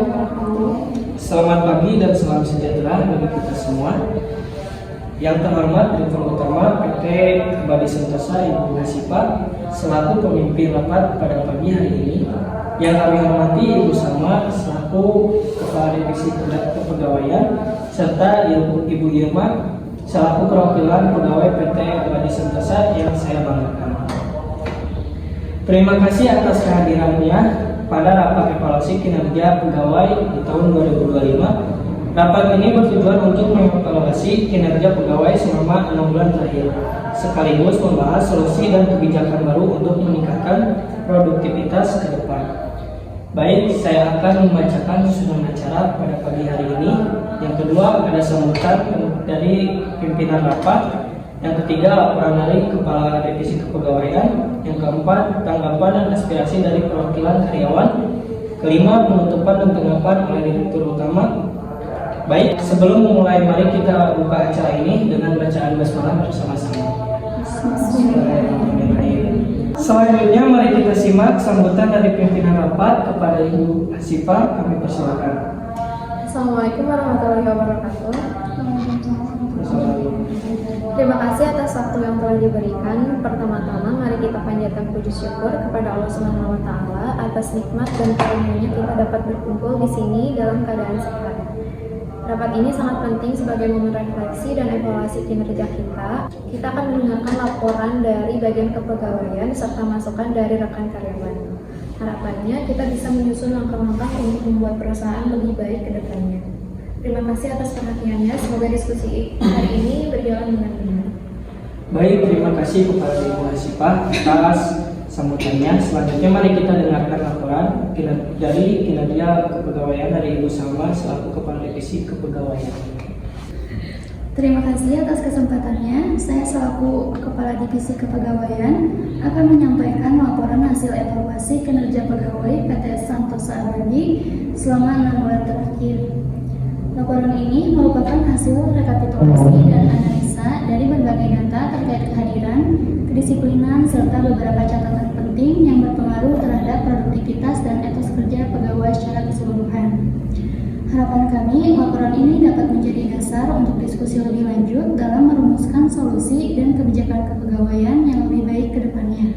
wabarakatuh. Selamat pagi dan salam sejahtera bagi kita semua. Yang terhormat Direktur Utama PT Abadi Sentosa Ibu Hasipa selaku pemimpin rapat pada pagi hari ini. Yang kami hormati Ibu Salma selaku Kepala Divisi Kepegawaian serta Ibu Irma selaku perwakilan pegawai PT Abadi Sentosa yang saya banggakan. Terima kasih atas kehadirannya pada rapat evaluasi kinerja pegawai di tahun 2025. Rapat ini bertujuan untuk mengevaluasi kinerja pegawai selama 6 bulan terakhir, sekaligus membahas solusi dan kebijakan baru untuk meningkatkan produktivitas ke depan. Baik, saya akan membacakan susunan acara pada pagi hari ini. Yang kedua, ada sambutan dari pimpinan rapat. Yang ketiga, laporan dari Kepala Divisi Kepegawaian. Yang keempat, tanggapan dan aspirasi dari perwakilan karyawan. Kelima, penutupan dan tanggapan oleh Direktur Utama. Baik, sebelum memulai, mari kita buka acara ini dengan bacaan basmalah bersama-sama. Selanjutnya, mari kita simak sambutan dari pimpinan rapat kepada Ibu Hasipa. Kami persilakan. Assalamualaikum warahmatullahi wabarakatuh. Terima kasih atas waktu yang telah diberikan. Pertama-tama, mari kita panjatkan puji syukur kepada Allah Subhanahu wa Ta'ala atas nikmat dan karunia kita dapat berkumpul di sini dalam keadaan sehat. Rapat ini sangat penting sebagai momen refleksi dan evaluasi kinerja kita. Kita akan mendengarkan laporan dari bagian kepegawaian serta masukan dari rekan karyawan. Harapannya kita bisa menyusun langkah-langkah untuk membuat perusahaan lebih baik ke depannya. Terima kasih atas perhatiannya. Semoga diskusi hari ini berjalan dengan benar. Baik, terima kasih kepada Ibu Hasipa atas sambutannya. Selanjutnya mari kita dengarkan laporan dari kinerja kepegawaian dari Ibu Salma selaku Kepala Divisi Kepegawaian. Terima kasih atas kesempatannya. Saya selaku Kepala Divisi Kepegawaian akan menyampaikan laporan hasil evaluasi kinerja pegawai PT Sentosa Abadi selama 6 bulan terakhir. Laporan ini merupakan hasil rekapitulasi dan analisa dari berbagai data terkait kehadiran, kedisiplinan, serta beberapa catatan penting yang berpengaruh terhadap produktivitas dan etos kerja pegawai secara keseluruhan. Harapan kami, laporan ini dapat menjadi dasar untuk diskusi lebih lanjut dalam merumuskan solusi dan kebijakan kepegawaian yang lebih baik ke depannya.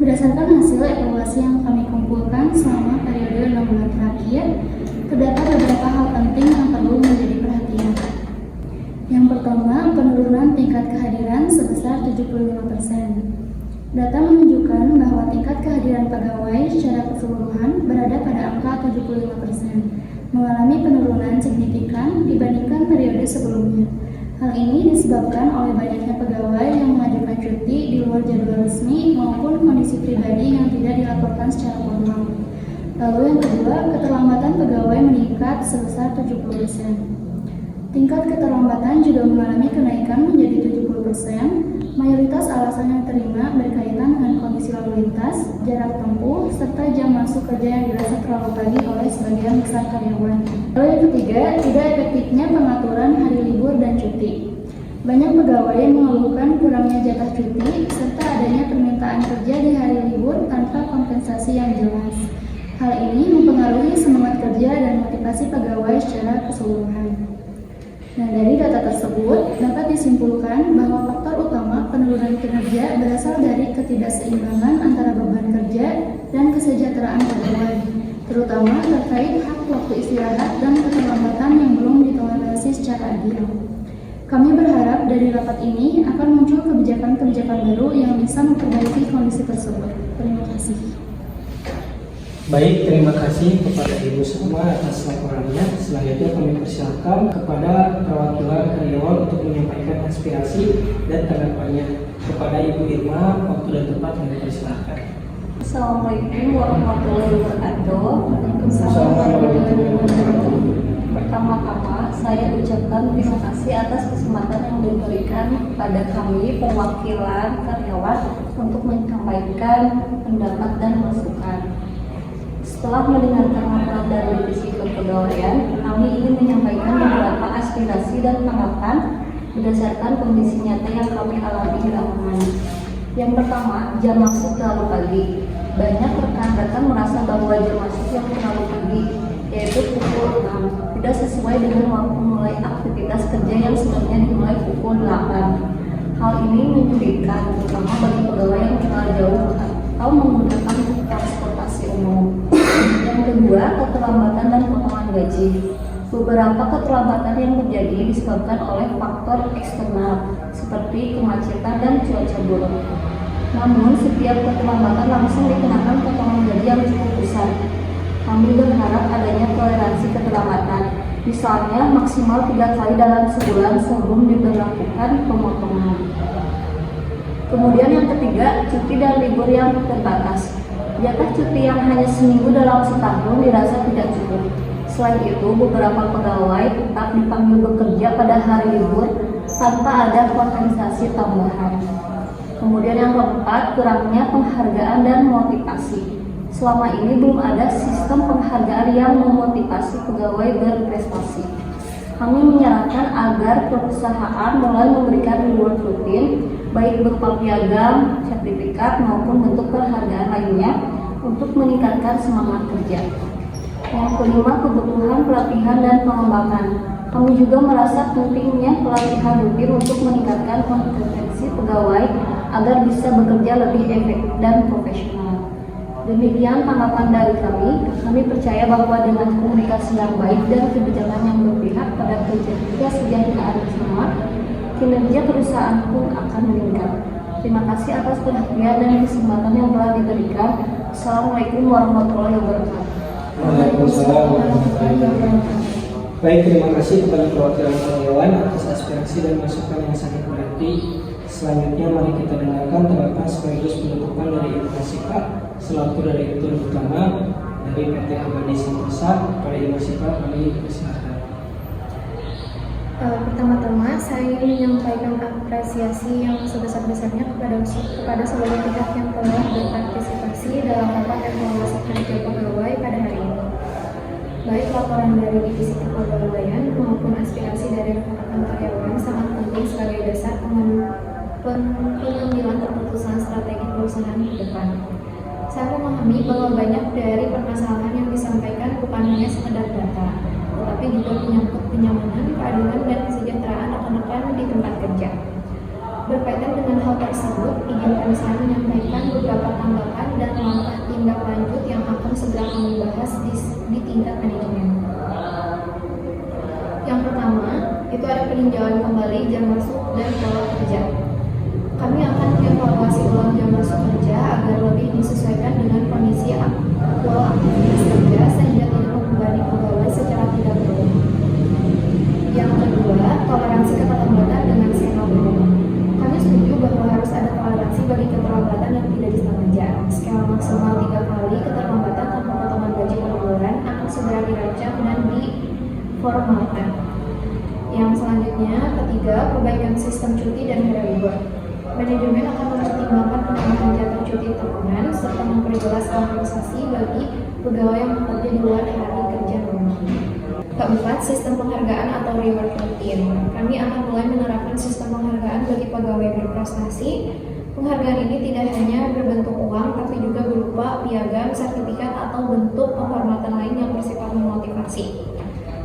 Berdasarkan hasil evaluasi yang kami kumpulkan selama periode 6 bulan terakhir, terdapat beberapa hal penting yang perlu menjadi perhatian. Yang pertama, penurunan tingkat kehadiran sebesar 75%. Data menunjukkan bahwa tingkat kehadiran pegawai secara keseluruhan berada pada angka 75%, mengalami penurunan signifikan dibandingkan periode sebelumnya. Hal ini disebabkan oleh banyaknya pegawai yang mengajukan cuti di luar jadwal resmi maupun kondisi pribadi yang tidak dilaporkan secara formal. Lalu yang kedua, keterlambatan pegawai meningkat sebesar 70%. Tingkat keterlambatan juga mengalami kenaikan menjadi 70%. Mayoritas alasan yang diterima berkaitan dengan kondisi lalu lintas, jarak tempuh, serta jam masuk kerja yang dirasa terlalu pagi oleh sebagian besar karyawan. Lalu yang ketiga, tidak efektifnya pengaturan hari libur dan cuti. Banyak pegawai yang mengeluhkan kurangnya jatah cuti, serta adanya permintaan kerja di hari libur tanpa kompensasi yang jelas. Hal ini mempengaruhi semangat kerja dan motivasi pegawai secara keseluruhan. Nah, dari data tersebut dapat disimpulkan bahwa faktor utama penurunan kinerja berasal dari ketidakseimbangan antara beban kerja dan kesejahteraan pegawai, terutama terkait hak waktu istirahat dan keterlambatan yang belum ditoleransi secara adil. Kami berharap dari rapat ini akan muncul kebijakan-kebijakan baru yang bisa memperbaiki kondisi tersebut. Terima kasih. Baik, terima kasih kepada Ibu semua atas laporannya. Selanjutnya kami persilakan kepada perwakilan karyawan untuk menyampaikan aspirasi dan tanggapannya. Kepada Ibu Irma, waktu dan tempat kami persilakan. Assalamualaikum warahmatullahi wabarakatuh. Pertama-tama, saya ucapkan terima kasih atas kesempatan yang diberikan kepada kami perwakilan karyawan untuk menyampaikan pendapat dan masukan. Setelah mendengarkan laporan dari Divisi Kepegawaian, kami ingin menyampaikan beberapa aspirasi dan tanggapan berdasarkan kondisi nyata yang kami alami di lapangan. Yang pertama, jam masuk terlalu pagi. Banyak rekan-rekan merasa bahwa jam masuk yang terlalu pagi yaitu pukul 6, tidak sesuai dengan waktu mulai aktivitas kerja yang sebenarnya dimulai pukul 8. Hal ini menyulitkan terutama bagi pegawai yang tinggal jauh atau menggunakan transportasi umum. Yang kedua, keterlambatan dan potongan gaji. Beberapa keterlambatan yang terjadi disebabkan oleh faktor eksternal seperti kemacetan dan cuaca buruk. Namun, setiap keterlambatan langsung dikenakan potongan gaji yang cukup besar. Kami berharap adanya toleransi keterlambatan, misalnya maksimal 3 kali dalam sebulan sebelum diberlakukan pemotongan. Kemudian yang ketiga, cuti dan libur yang terbatas. Jika cuti yang hanya seminggu dalam setahun dirasa tidak cukup. Selain itu, beberapa pegawai tetap dipanggil bekerja pada hari libur tanpa ada kompensasi tambahan. Kemudian yang keempat, kurangnya penghargaan dan motivasi. Selama ini belum ada sistem penghargaan yang memotivasi pegawai berprestasi. Kami menyarankan agar perusahaan mulai memberikan reward rutin, baik berupa piagam, sertifikat maupun bentuk penghargaan lainnya untuk meningkatkan semangat kerja. Yang kelima, kebutuhan pelatihan dan pengembangan. Kami juga merasa pentingnya pelatihan rutin untuk meningkatkan kompetensi pegawai agar bisa bekerja lebih efektif dan profesional. Demikian tanggapan dari kami. Kami percaya bahwa dengan komunikasi yang baik dan kebijakan yang berpihak pada kesejahteraan bersama, kinerja perusahaan pun akan meningkat. Terima kasih atas perhatian dan kesempatan yang telah diberikan. Assalamualaikum warahmatullahi wabarakatuh. Waalaikumsalam warahmatullahi wabarakatuh. Baik, terima kasih kepada perwakilan karyawan atas aspirasi dan masukan yang sangat berarti. Selanjutnya mari kita dengarkan tanggapan sekaligus penutupan dari Ibu Hasika selaku Direktur Utama dari PT Abadi Sentosa. Pada Ibu Hasika kami persilakan. Pertama-tama saya ingin menyampaikan apresiasi yang sebesar-besarnya kepada seluruh pihak yang telah berpartisipasi dalam rapat evaluasi kinerja pegawai pada hari ini. Baik laporan dari divisi kepegawaian maupun aspirasi dari rekan-rekan karyawan sangat penting sebagai dasar pengambilan keputusan strategi perusahaan ke depan. Saya memahami bahwa banyak dari permasalahan yang disampaikan bukan hanya sekedar data, tetapi juga menyangkut kenyamanan, keadilan, dan kesejahteraan rekan-rekan di tempat kerja. Berkaitan dengan hal tersebut, izinkan saya menyampaikan beberapa tanggapan dan langkah tindak lanjut yang akan segera kami bahas di tingkat manajemen. Yang pertama, itu ada peninjauan kembali jam masuk dan pola kerja. Kami akan mengevaluasi ulang jam masuk kerja agar lebih disesuaikan dengan kondisi aktual aktivitas kerja sehingga tidak membebani pegawai secara tidak perlu. Yang kedua, toleransi keterlambatan dengan skema umum. Kami setuju bahwa harus ada toleransi bagi keterlambatan yang tidak disengaja. Skema maksimal 3 kali keterlambatan tanpa potongan gaji per bulan akan segera dirancang dan diformalkan. Yang selanjutnya, ketiga, perbaikan sistem cuti dan hari libur. Manajemen akan mempertimbangkan penambahan jatah cuti tahunan serta memperjelas kompensasi bagi pegawai yang bekerja di luar hari kerja normal. Keempat, sistem penghargaan atau reward rutin. Kami akan mulai menerapkan sistem penghargaan bagi pegawai berprestasi. Penghargaan ini tidak hanya berbentuk uang, tapi juga berupa piagam, sertifikat, atau bentuk penghormatan lain yang bersifat memotivasi.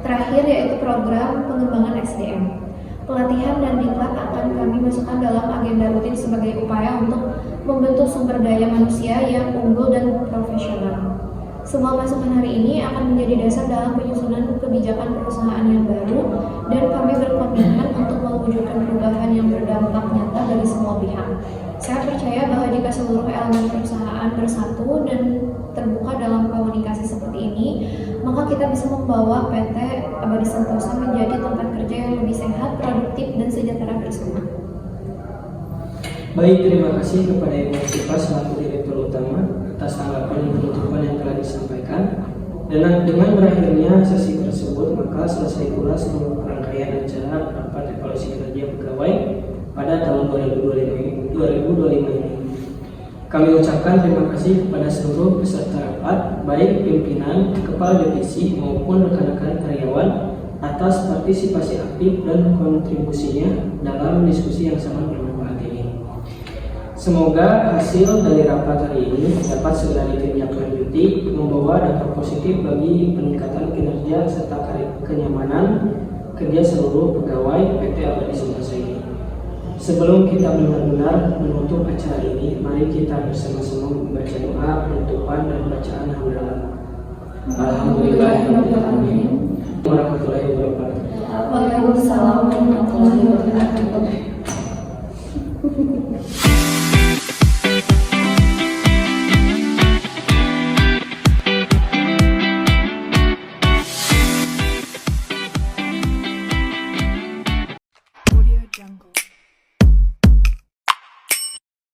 Terakhir, yaitu program pengembangan SDM. Pelatihan dan diklat akan kami masukkan dalam agenda rutin sebagai upaya untuk membentuk sumber daya manusia yang unggul dan profesional. Semua masukan hari ini akan menjadi dasar dalam penyusunan kebijakan perusahaan yang baru, dan kami berkomitmen untuk mewujudkan perubahan yang berdampak nyata bagi semua pihak. Saya percaya bahwa jika seluruh elemen perusahaan bersatu dan terbuka dalam komunikasi seperti ini, maka kita bisa membawa PT Abadi Sentosa menjadi tempat kerja yang lebih sehat, produktif, dan sejahtera bersama. Baik, terima kasih kepada Ibu Hasika selaku Direktur Utama atas tanggapan dan penutupan yang telah disampaikan. Dan dengan berakhirnya sesi tersebut, maka selesai pula seluruh rangkaian acara rapat evaluasi kinerja pegawai pada tahun 2025 ini. Kami ucapkan terima kasih kepada seluruh peserta rapat, baik pimpinan, kepala divisi maupun rekan-rekan karyawan atas partisipasi aktif dan kontribusinya dalam diskusi yang sangat bermanfaat ini. Semoga hasil dari rapat hari ini dapat segera ditindaklanjuti, membawa dampak positif bagi peningkatan kinerja serta kenyamanan kerja seluruh pegawai PT Abadi Sumbasa ini. Sebelum kita benar-benar menutup acara ini, mari kita bersama-sama membaca doa, penutupan, dan bacaan hamdalah. Alhamdulillahirobbilalamin. Warahmatullahi wabarakatuh. Waalaikumsalam